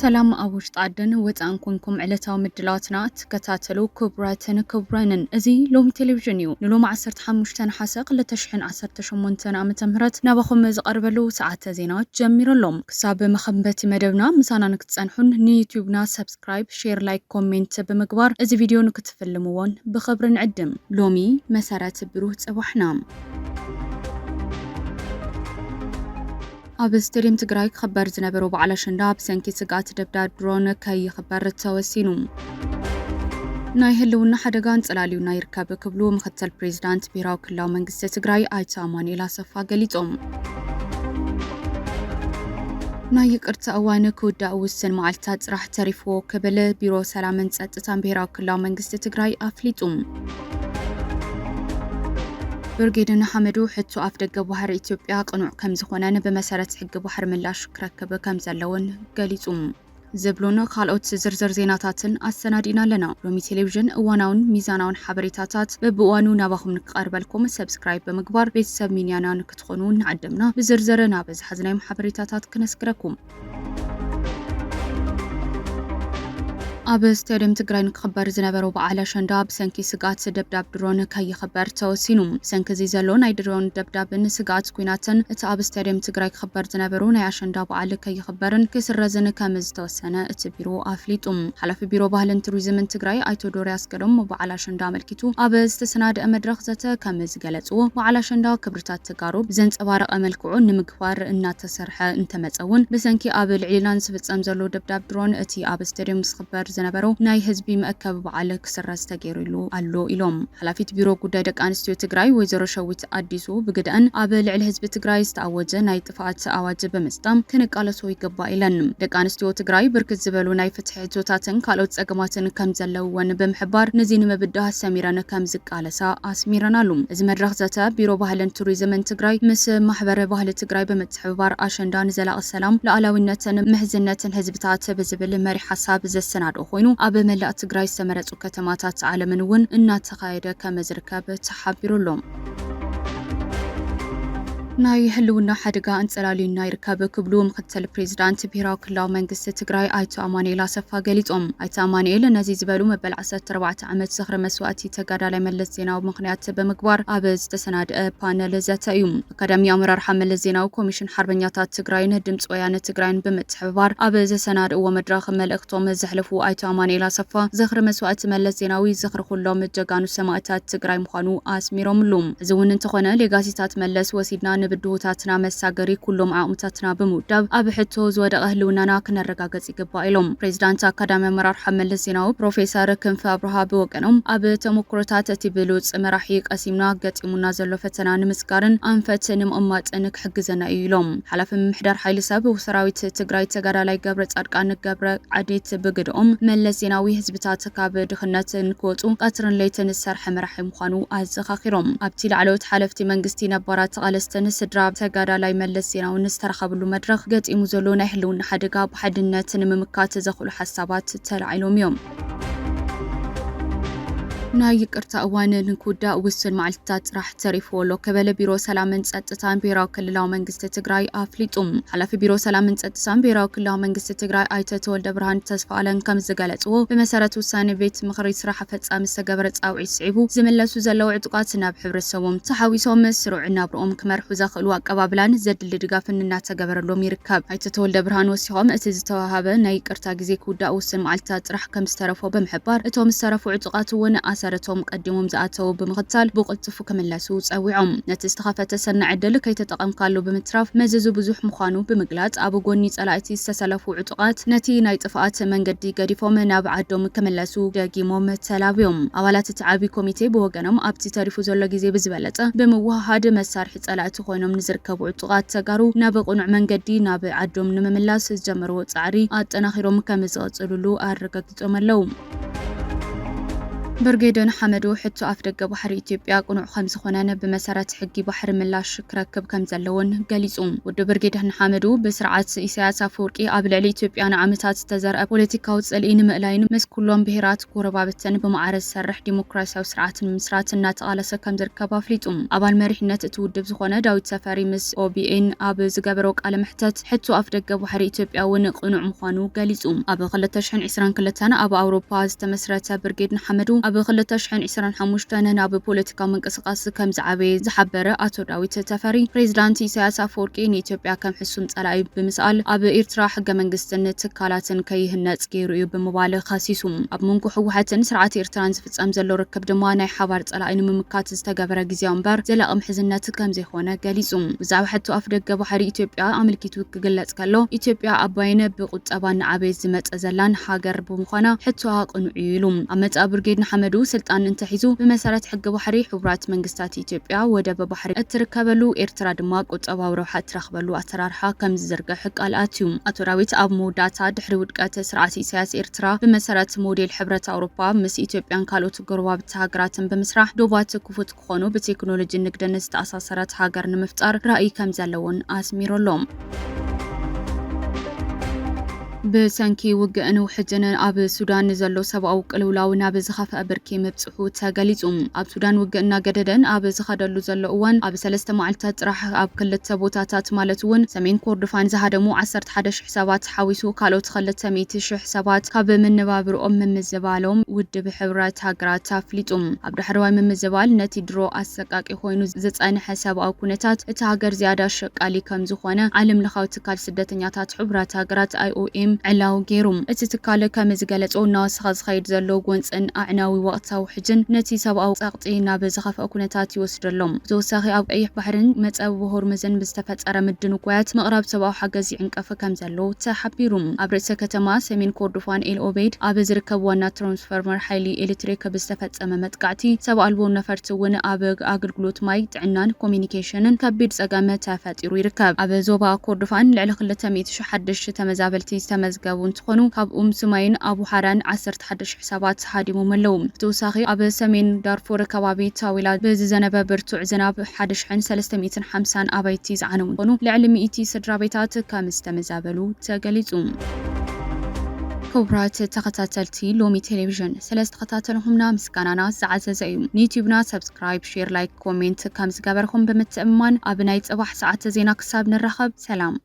ሰላም አውሽጥ አደን ወፃን ኮንኩም ዕለታው ምድላትና ተከታተሉ ክቡራትን ክቡራንን እዚ ሎሚ ቴሌቪዥን እዩ ንሎም 15 ነሐሰ 2018 ዓመተ ምህረት ናባኹም ዝቀርበሉ ሰዓተ ዜናዎች ጀሚሮሎም ክሳብ መኸንበቲ መደብና ምሳና ንክትጸንሑን ንዩቲዩብና ሰብስክራይብ ሼር ላይክ ኮሜንት ብምግባር እዚ ቪድዮ ንክትፈልምዎን ብኽብሪ ንዕድም ሎሚ መሰረት ብሩህ ጽባሕና ኣብ ስቴዲየም ትግራይ ክኽበር ዝነበሩ በዓል ኣሸንዳ ብሰንኪ ስጋት ደብዳብ ድሮን ከይኽበር ተወሲኑ ናይ ህልውና ሓደጋን ጽላልዩና ይርከብ ክብሉ ምክትል ፕሬዝዳንት ብሄራዊ ክልላዊ መንግስቲ ትግራይ ኣይተ ኣማኑኤል ኣሰፋ ገሊጾም ናይ ይቅርታ እዋን ክውዳእ ውስን መዓልታት ጥራሕ ተሪፍዎ ክብል ቢሮ ሰላምን ጸጥታን ብሄራዊ ክልላዊ መንግስቲ ትግራይ ኣፍሊጡ ብርጌድን ሐመዱ ሕቱ ኣፍ ደገ ባሕሪ ኢትዮጵያ ቅኑዕ ከም ዝኾነን ብመሰረት ሕጊ ባሕሪ ምላሽ ክረክብ ከም ዘለውን ገሊጹ ዝብሉን ካልኦት ዝርዝር ዜናታትን ኣሰናዲና ኣለና ሎሚ ቴሌቪዥን እዋናውን ሚዛናውን ሓበሬታታት በብእዋኑ ናባኹም ንክቐርበልኩም ሰብስክራይብ ብምግባር ቤተሰብ ሚድያና ንክትኾኑ ንዓድምና ብዝርዝር ናብ ዝሓዝናዮም ሓበሬታታት ክነስክረኩም ኣብ ስቴዲየም ትግራይ ንክኽበር ዝነበሩ በዓል ኣሸንዳ ብሰንኪ ስጋት ደብዳብ ድሮን ከይኽበር ተወሲኑ ብሰንኪ እዚ ዘሎ ናይ ድሮን ደብዳብን ስጋት ኩናትን እቲ ኣብ ስቴዲየም ትግራይ ክኽበር ዝነበሩ ናይ ኣሸንዳ በዓል ከይኽበርን ክስረዝን ከም ዝተወሰነ እቲ ቢሮ ኣፍሊጡ ሓላፊ ቢሮ ባህልን ቱሪዝምን ትግራይ ኣይተ ዶርያስ ገዶም በዓል ኣሸንዳ ኣመልኪቱ ኣብ ዝተሰናድአ መድረኽ ዘተ ከም ዝገለጽዎ በዓል ኣሸንዳ ክብርታት ተጋሩ ብዘንጸባረቐ መልክዑ ንምግባር እናተሰርሐ እንተመጸውን ብሰንኪ ኣብ ልዕሊናን ዝፍጸም ዘሎ ደብዳብ ድሮን እቲ ኣብ ስቴዲየም ዝኽበር ዝነበሩ ናይ ህዝቢ መአከብ በዓል ክስረዝ ተገይሩሉ ኣሎ ኢሎም ሓላፊት ቢሮ ጉዳይ ደቂ ኣንስትዮ ትግራይ ወይዘሮ ሸዊት ኣዲሱ ብግድአን ኣብ ልዕሊ ህዝቢ ትግራይ ዝተኣወጀ ናይ ጥፋኣት ኣዋጅ ብምስጣም ክንቃለሶ ይግባእ ኢለን ደቂ ኣንስትዮ ትግራይ ብርክት ዝበሉ ናይ ፍትሒ ሕቶታትን ካልኦት ጸገማትን ከም ዘለውወን ብምሕባር ነዚ ንምብዳህ ሰሚረን ከም ዝቃለሳ ኣስሚረናሉ እዚ መድረኽ ዘተ ቢሮ ባህልን ቱሪዝምን ትግራይ ምስ ማሕበር ባህሊ ትግራይ ብምትሕብባር ኣሸንዳ ንዘላቒ ሰላም ሉዓላዊነትን ምሕዝነትን ህዝብታት ብዝብል መሪ ሓሳብ ዘሰናድኦ ኮይኑ ኣብ መላእ ትግራይ ዝተመረጹ ከተማታት ዓለምን እውን እናተኻየደ ከም ዝርከብ ተሓቢሩሎም ናይ ህልውና ሓደጋ እንጸላልዩና ይርከብ ክብሉ ምክትል ፕሬዝዳንት ብሄራዊ ክልላዊ መንግስቲ ትግራይ ኣይተ ኣማኑኤል ኣሰፋ ገሊጾም ኣይተ ኣማኑኤል ነዚ ዝበሉ መበል 14 ዓመት ዝኽሪ መስዋእቲ ተጋዳላይ መለስ ዜናዊ ምክንያት ብምግባር ኣብ ዝተሰናድአ ፓነል ዘተ እዩ ኣካዳሚ ኣመራርሓ መለስ ዜናዊ ኮሚሽን ሓርበኛታት ትግራይን ድምፂ ወያነ ትግራይን ብምትሕብባር ኣብ ዘሰናድእዎ መድረኽ መልእኽቶም ዘሕለፉ ኣይተ ኣማኑኤል ኣሰፋ ዝኽሪ መስዋእቲ መለስ ዜናዊ ዝኽሪ ኩሎም ጀጋኑ ሰማዕታት ትግራይ ምዃኑ ኣስሚሮምሉ እዚ እውን እንተኾነ ሌጋሲታት መለስ ወሲድና ብድሆታትና መሳገሪ ኩሎም ዓቕምታትና ብምውዳብ ኣብ ሕቶ ዝወደቐ ህልውናና ክነረጋገጽ ይግባእ ኢሎም ፕሬዝዳንት ኣካዳሚ ኣመራርሓ መለስ ዜናዊ ፕሮፌሰር ክንፈ ኣብርሃ ብወገኖም ኣብ ተሞክሮታት እቲ ብሉፅ መራሒ ቀሲምና ገጢሙና ዘሎ ፈተና ንምስጋርን ኣንፈት ንምቕማጥን ክሕግዘና እዩ ኢሎም ሓላፊ ምምሕዳር ሓይሊ ሰብ ሰራዊት ትግራይ ተጋዳላይ ገብረ ጻድቃን ገብረ ዓዴት ብግድኦም መለስ ዜናዊ ህዝብታት ካብ ድኽነት ንክወፁ ቀትርን ለይትን ዝሰርሐ መራሒ ምዃኑ ኣዘኻኺሮም ኣብቲ ላዕለዎት ሓለፍቲ መንግስቲ ነባራት ተቓለስትን ስድራ ተጋዳላይ መለስ ዜናዊ ዝተረኸብሉ መድረኽ ገጢሙ ዘሎ ናይ ህልውና ሓደጋ ብሓድነት ንምምካት ዘኽእሉ ሓሳባት ተላዒሎም እዮም ናይ ይቅርታ እዋን ንክውዳእ ውስን መዓልትታት ጥራሕ ተሪፍዎ ኣሎ ከበለ ቢሮ ሰላምን ጸጥታን ብሄራዊ ክልላዊ መንግስቲ ትግራይ ኣፍሊጡ ሓላፊ ቢሮ ሰላምን ጸጥታን ብሄራዊ ክልላዊ መንግስቲ ትግራይ ኣይተ ተወልደ ብርሃን ተስፋኣለን ከም ዝገለጽዎ ብመሰረት ውሳኔ ቤት ምኽሪ ስራሕ ፈጻሚ ዝተገበረ ጻውዒት ስዒቡ ዝምለሱ ዘለዉ ዕጡቃት ናብ ሕብረተሰቦም ተሓዊሶም ስሩዕ ናብርኦም ክመርሑ ዘኽእሉ ኣቀባብላን ዘድሊ ድጋፍን እናተገበረሎም ይርከብ ኣይተ ተወልደ ብርሃን ወሲኾም እቲ ዝተዋሃበ ናይ ይቅርታ ግዜ ክውዳእ ውስን መዓልትታት ጥራሕ ከም ዝተረፎ ብምሕባር እቶም ዝተረፉ ዕጡቃት እውን ሰረቶም ቀዲሞም ዝኣተው ብምኽታል ብቕልጡፍ ክምለሱ ጸዊዖም ነቲ ዝተኸፈተ ሰናይ ዕድል ከይተጠቐምካሉ ብምትራፍ መዘዙ ብዙሕ ምዃኑ ብምግላጽ ኣብ ጎኒ ጸላእቲ ዝተሰለፉ ዕጡቃት ነቲ ናይ ጥፍኣት መንገዲ ገዲፎም ናብ ዓዶም ክምለሱ ደጊሞም ተላብዮም ኣባላት እቲ ዓብዪ ኮሚቴ ብወገኖም ኣብቲ ተሪፉ ዘሎ ግዜ ብዝበለጸ ብምውህሃድ መሳርሒ ጸላእቲ ኮይኖም ንዝርከቡ ዕጡቃት ተጋሩ ናብ ቁኑዕ መንገዲ ናብ ዓዶም ንምምላስ ዝጀመርዎ ጻዕሪ ኣጠናኺሮም ከም ዝቐጽልሉ ኣረጋጊጾም ኣለዉ برغيدن حمدو حتو أفدق بحر إثيوبيا قنوع خمس خنانة بمسارات حقي بحر ملاش كركب كم زلون قليزوم ودو برغيدن حمدو بسرعة إسياس أفوركي أبلعلي إثيوبيا عامتات تزرق بوليتيكاو تسألين مقلاين مس كلهم بهيرات كوربابتن بمعارض سرح ديمقراسيا وسرعة المسرات الناتقالسة كم زركب فليتوم أبال مريحنة تودب زخونة داود سفاري مس OBN أب زقابروك على محتت حتو أفدق بحر إثيوبيا ونقنوع مخانو قليزوم أب غلطشحن عسران كلتانا أب أوروبا زتمسرتا برغيدن حمدو أب خلتشحن عسران حموشتانا ناب بوليتيكا منقسقاس كم زعبي زحبره أتو داويت تفاري بريزيدانت إسياس أفوركي نيتيوبيا كم حسون تسألعي بمسأل أب إيرترا حق منقستن تكالاتن كيهنات كيرؤيو بمبالغ خاسيسوم أب منكو حوحتن سرعة إيرتران زفتسام زلو ركب دماناي حبار تسألعين ممكات زتقابر جزيان بار زلا محزنات كم زيخونا قاليسوم وزعو حتو أفدق بحري إثيوبيا أملكيتو كقلت كالو إثيوبيا أباين بقوت أبان عبي زمت أزلان حاجر بمخانا حتو هاقنو عيلوم أمت أبرغيدن حمدو سلطان انتحيزو بمسارات حق بحري حبرات منقستات إثيوبيا ودب بحري اتركبلو إيرترا دماق وطباو روحة ترخبلو أترارحا كم زرقا حق الآتيوم أتراويت أب موداتا دحري ودقات سرعة إسياس إيرترا بمسارات موديل حبرة أوروبا مس إثيوبيان كالوت قرواب تهاجراتن بمسرح دوبات كفوت كخونو بتكنولوجي نقدنس تأساسرات هاجر نمفتار رأي كم زلون آسميرو اللوم بسنكي وقعن وحجن أب سودان نزلو سبعو قلولاو ناب زخافة بركي مبصحو تاقليزوم أب سودان وقعنا قددن أب زخادلو زلووان أب سلسة معلتات راح أب كلت سبوتاتات مالتوون سمين كوردفان زهادمو عسرت حدش حسابات حاويسو كالو تخلت سميتش حسابات كاب من نبابر من الزبالوم ود بحبرات هاقرات تافليتوم أب دحرواي من الزبال نتي درو أساقاك إخوينو زتان حساب أو كونتات اتهاقر زيادة شقالي كم زخوانا عالم لخاوتكال سدتنياتات حبرات هاقرات IOM علاو جيروم اتتكالة كمزقالت أو ناس خاز خيد زلو قوانسن أعناوي وقتا وحجن نتي سابقاو ساقطينا بزخاف أكونتات يوسدلوم توساخي أو أي بحرن متأو بهور مزن بستفات أرمدن وقوات مقرب سباو حقازي عنكافة كم زلو تحبيروم أبرسة كتما سمين كوردفان إل أوبيد أبز ركبوانا ترانسفورمر حيلي إلكتريك بستفات أمامت قعتي سابقا البو نفرتون أبغ أغلقلوت ماي تعنان كومينيكيشنن كبير زقامة تافاتيرو يركب أبزوبا كوردفان لعلق لتميت شحدش تمزابلتي مزقاون تخونو كاب سماين أبو حران عسرت حدش حسابات هادمو ملوم توساخي أب سمين دارفور كوابي تاويلات بزنبه برتوع زناب حدش حن 350 أبايتيز عنو تخونو لعلمي إيتي سدرابيتات كامستمزابلو تاقليزوم كبرات تخطاتلتي لومي تلفزيون سلست تخطاتلهمنا مسكانانا زعززايم يوتيوبنا سبسكرايب شير لايك كومنت كامز قبرهم بمتأمان أبنايت أبح ساعة زينا كساب نرخب سلام